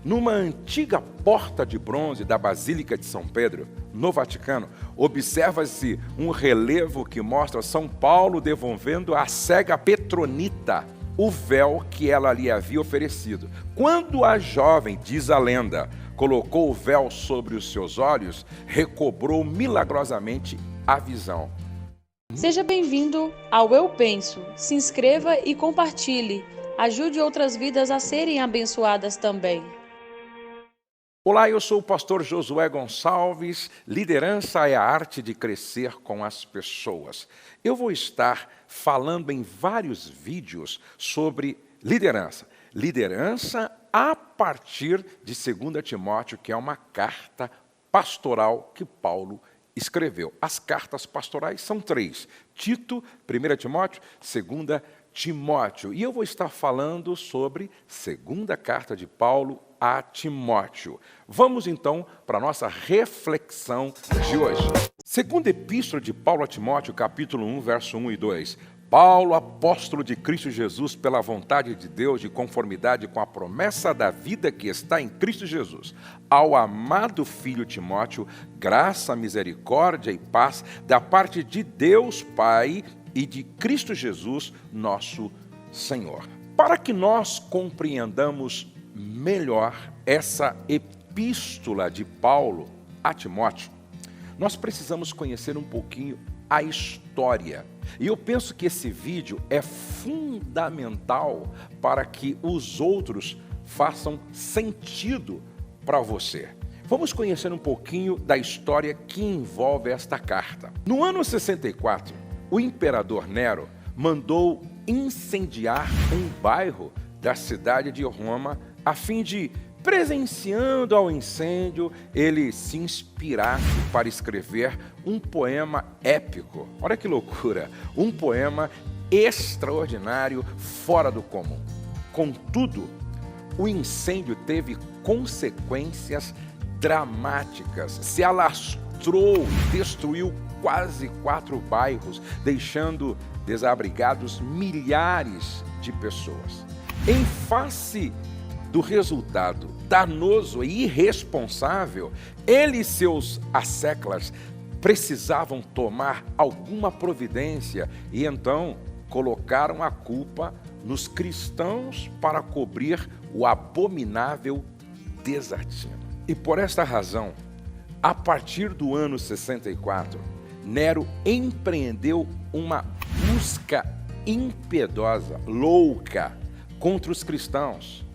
Numa antiga porta de bronze da Basílica de São Pedro, no Vaticano, observa-se um relevo que mostra São Paulo devolvendo à cega Petronita o véu que ela lhe havia oferecido. Quando a jovem, diz a lenda, colocou o véu sobre os seus olhos, recobrou milagrosamente a visão. Seja bem-vindo ao Eu Penso. Se inscreva e compartilhe. Ajude outras vidas a serem abençoadas também. Olá, eu sou o pastor Josué Gonçalves. Liderança é a arte de crescer com as pessoas. Eu vou estar falando em vários vídeos sobre liderança. Liderança a partir de 2 Timóteo, que é uma carta pastoral que Paulo escreveu. As cartas pastorais são 3. Tito, 1 Timóteo, 2 Timóteo. E eu vou estar falando sobre segunda carta de Paulo a Timóteo. Vamos então para a nossa reflexão de hoje. Segunda epístola de Paulo a Timóteo, capítulo 1, verso 1 e 2. Paulo, apóstolo de Cristo Jesus, pela vontade de Deus, de conformidade com a promessa da vida que está em Cristo Jesus, ao amado filho Timóteo, graça, misericórdia e paz da parte de Deus Pai e de Cristo Jesus, nosso Senhor. Para que nós compreendamos melhor essa epístola de Paulo a Timóteo, nós precisamos conhecer um pouquinho a história. E eu penso que esse vídeo é fundamental para que os outros façam sentido para você. Vamos conhecer um pouquinho da história que envolve esta carta. No ano 64, o imperador Nero mandou incendiar um bairro da cidade de Roma a fim de, presenciando ao incêndio, ele se inspirasse para escrever um poema épico. Olha que loucura! Um poema extraordinário, fora do comum. Contudo, o incêndio teve consequências dramáticas. Se alastrou, destruiu quase 4 bairros, deixando desabrigados milhares de pessoas. Em face do resultado danoso e irresponsável, ele e seus asseclas precisavam tomar alguma providência e então colocaram a culpa nos cristãos para cobrir o abominável desatino. E por esta razão, a partir do ano 64, Nero empreendeu uma busca impiedosa, louca, contra os cristãos.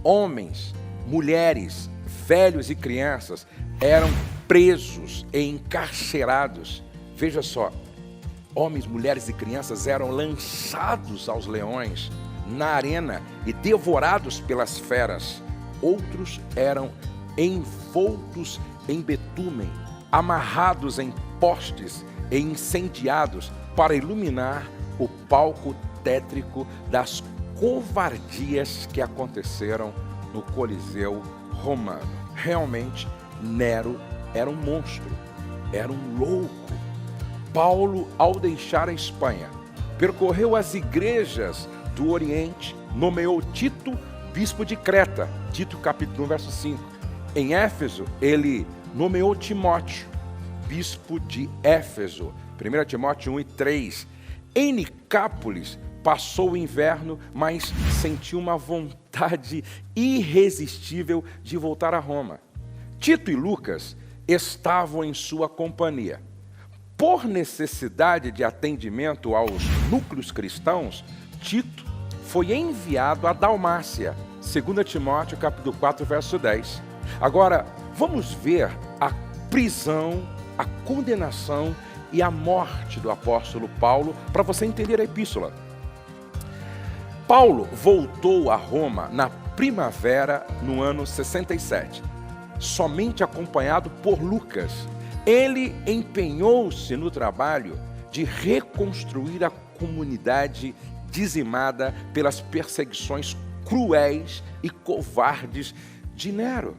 Homens, mulheres, velhos e crianças eram presos e encarcerados. Veja só, homens, mulheres e crianças eram lançados aos leões na arena e devorados pelas feras. Outros eram envoltos em betume, amarrados em postes e incendiados para iluminar o palco tétrico das covardias que aconteceram no Coliseu romano. Realmente, Nero era um monstro, era um louco. Paulo, ao deixar a Espanha, percorreu as igrejas do Oriente, nomeou Tito, bispo de Creta, Tito capítulo 1, verso 5. Em Éfeso, ele nomeou Timóteo, bispo de Éfeso, 1 Timóteo 1 e 3. Em Nicápolis, passou o inverno, mas sentiu uma vontade irresistível de voltar a Roma. Tito e Lucas estavam em sua companhia. Por necessidade de atendimento aos núcleos cristãos, Tito foi enviado a Dalmácia, 2 Timóteo capítulo 4, verso 10. Agora, vamos ver a prisão, a condenação e a morte do apóstolo Paulo para você entender a epístola. Paulo voltou a Roma na primavera no ano 67, somente acompanhado por Lucas. Ele empenhou-se no trabalho de reconstruir a comunidade dizimada pelas perseguições cruéis e covardes de Nero.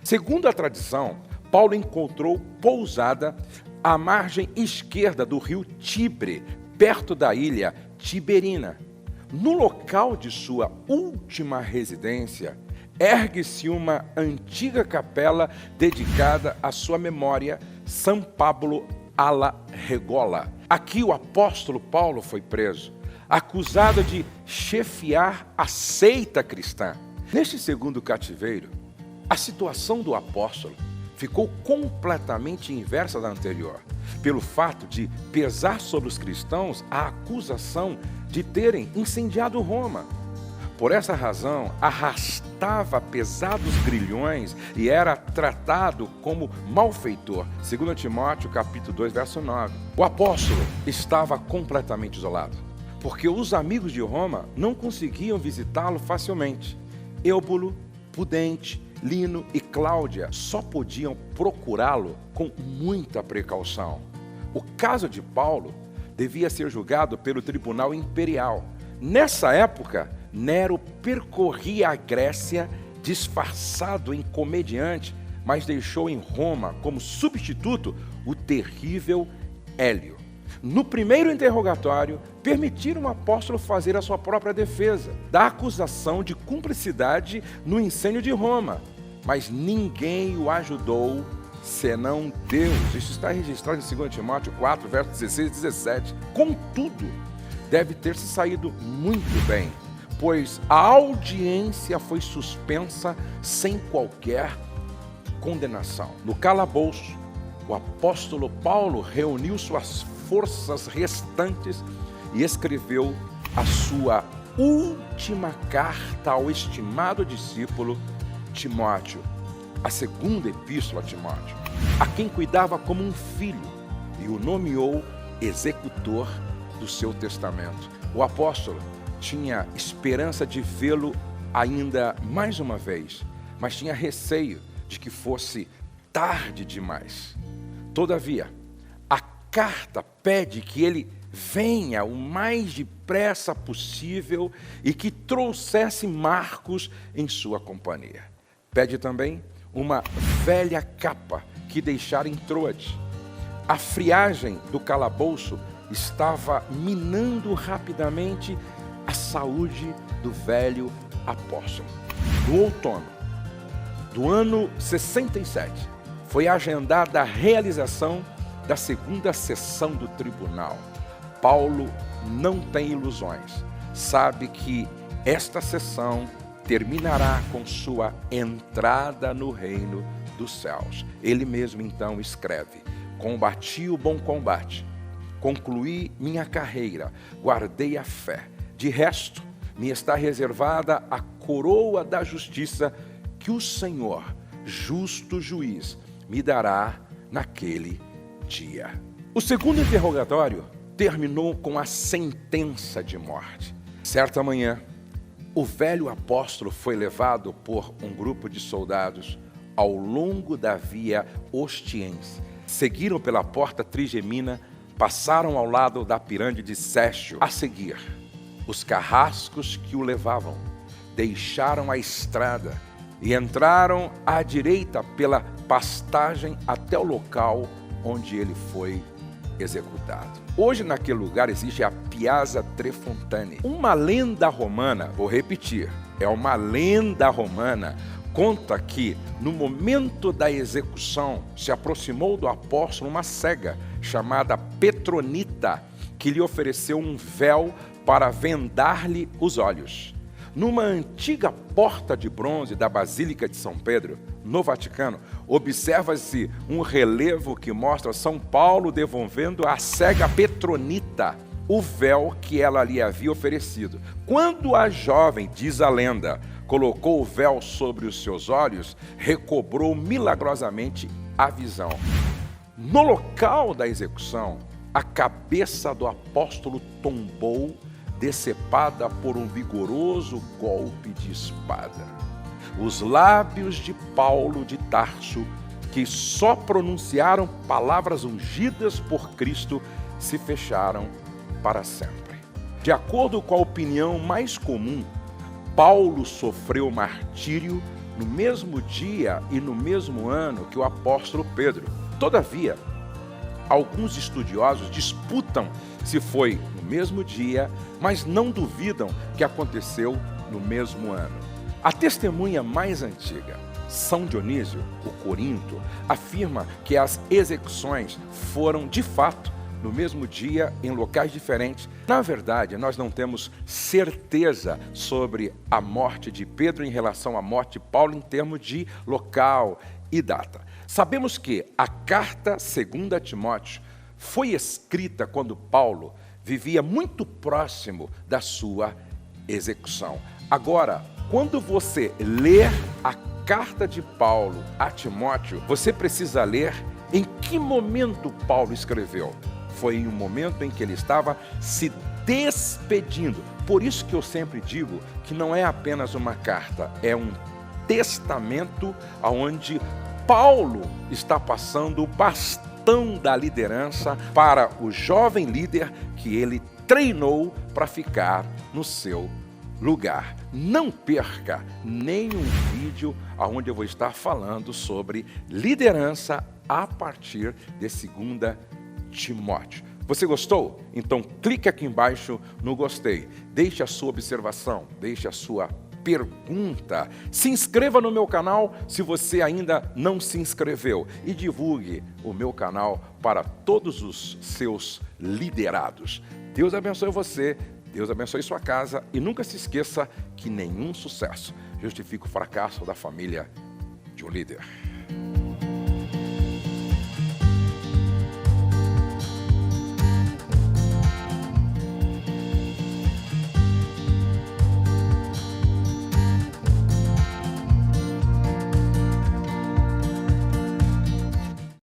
Segundo a tradição, Paulo encontrou pousada à margem esquerda do rio Tibre, perto da ilha Tiberina. No local de sua última residência, ergue-se uma antiga capela dedicada à sua memória, São Pablo alla Regola. Aqui o apóstolo Paulo foi preso, acusado de chefiar a seita cristã. Neste segundo cativeiro, a situação do apóstolo ficou completamente inversa da anterior, pelo fato de pesar sobre os cristãos a acusação de terem incendiado Roma. Por essa razão, arrastava pesados grilhões e era tratado como malfeitor, segundo Timóteo capítulo 2, verso 9. O apóstolo estava completamente isolado, porque os amigos de Roma não conseguiam visitá-lo facilmente. Eubulo, Pudente, Lino e Cláudia só podiam procurá-lo com muita precaução. O caso de Paulo devia ser julgado pelo tribunal imperial. Nessa época, Nero percorria a Grécia disfarçado em comediante, mas deixou em Roma como substituto o terrível Hélio. No primeiro interrogatório, permitiram o apóstolo fazer a sua própria defesa da acusação de cumplicidade no incêndio de Roma, mas ninguém o ajudou senão Deus. Isso está registrado em 2 Timóteo 4, versos 16 e 17. Contudo, deve ter se saído muito bem, pois a audiência foi suspensa sem qualquer condenação. No calabouço, o apóstolo Paulo reuniu suas forças restantes e escreveu a sua última carta ao estimado discípulo Timóteo, a segunda epístola a Timóteo, a quem cuidava como um filho e o nomeou executor do seu testamento. O apóstolo tinha esperança de vê-lo ainda mais uma vez, mas tinha receio de que fosse tarde demais. Todavia, a carta pede que ele venha o mais depressa possível e que trouxesse Marcos em sua companhia. Pede também uma velha capa que deixara em Troade. A friagem do calabouço estava minando rapidamente a saúde do velho apóstolo. No outono do ano 67, foi agendada a realização da segunda sessão do tribunal. Paulo não tem ilusões. Sabe que esta sessão terminará com sua entrada no reino dos céus. Ele mesmo então escreve: combati o bom combate, concluí minha carreira, guardei a fé. De resto, me está reservada a coroa da justiça que o Senhor, justo juiz, me dará naquele dia. O segundo interrogatório terminou com a sentença de morte. Certa manhã, o velho apóstolo foi levado por um grupo de soldados ao longo da via Ostiense. Seguiram pela porta trigemina, passaram ao lado da pirâmide de Cécio. A seguir, os carrascos que o levavam deixaram a estrada e entraram à direita pela pastagem até o local onde ele foi executado. Hoje naquele lugar existe a Piazza Trefontane. Uma lenda romana, vou repetir, é uma lenda romana, conta que no momento da execução se aproximou do apóstolo uma cega chamada Petronita, que lhe ofereceu um véu para vendar-lhe os olhos. Numa antiga porta de bronze da Basílica de São Pedro, no Vaticano, observa-se um relevo que mostra São Paulo devolvendo à cega Petronita o véu que ela lhe havia oferecido. Quando a jovem, diz a lenda, colocou o véu sobre os seus olhos, recobrou milagrosamente a visão. No local da execução, a cabeça do apóstolo tombou, decepada por um vigoroso golpe de espada. Os lábios de Paulo de Tarso, que só pronunciaram palavras ungidas por Cristo, se fecharam para sempre. De acordo com a opinião mais comum, Paulo sofreu martírio no mesmo dia e no mesmo ano que o apóstolo Pedro. Todavia, alguns estudiosos disputam se foi no mesmo dia, mas não duvidam que aconteceu no mesmo ano. A testemunha mais antiga, São Dionísio, o Corinto, afirma que as execuções foram, de fato, no mesmo dia, em locais diferentes. Na verdade, nós não temos certeza sobre a morte de Pedro em relação à morte de Paulo em termos de local e data. Sabemos que a carta 2 Timóteo foi escrita quando Paulo vivia muito próximo da sua execução. Agora, quando você ler a carta de Paulo a Timóteo, você precisa ler em que momento Paulo escreveu. Foi em um momento em que ele estava se despedindo. Por isso que eu sempre digo que não é apenas uma carta, é um testamento onde Paulo está passando o bastão da liderança para o jovem líder que ele treinou para ficar no seu lugar. Não perca nenhum vídeo onde eu vou estar falando sobre liderança a partir de 2 Timóteo. Você gostou? Então clique aqui embaixo no gostei. Deixe a sua observação, deixe a sua pergunta. Se inscreva no meu canal se você ainda não se inscreveu e divulgue o meu canal para todos os seus liderados. Deus abençoe você, Deus abençoe sua casa e nunca se esqueça que nenhum sucesso justifica o fracasso da família de um líder.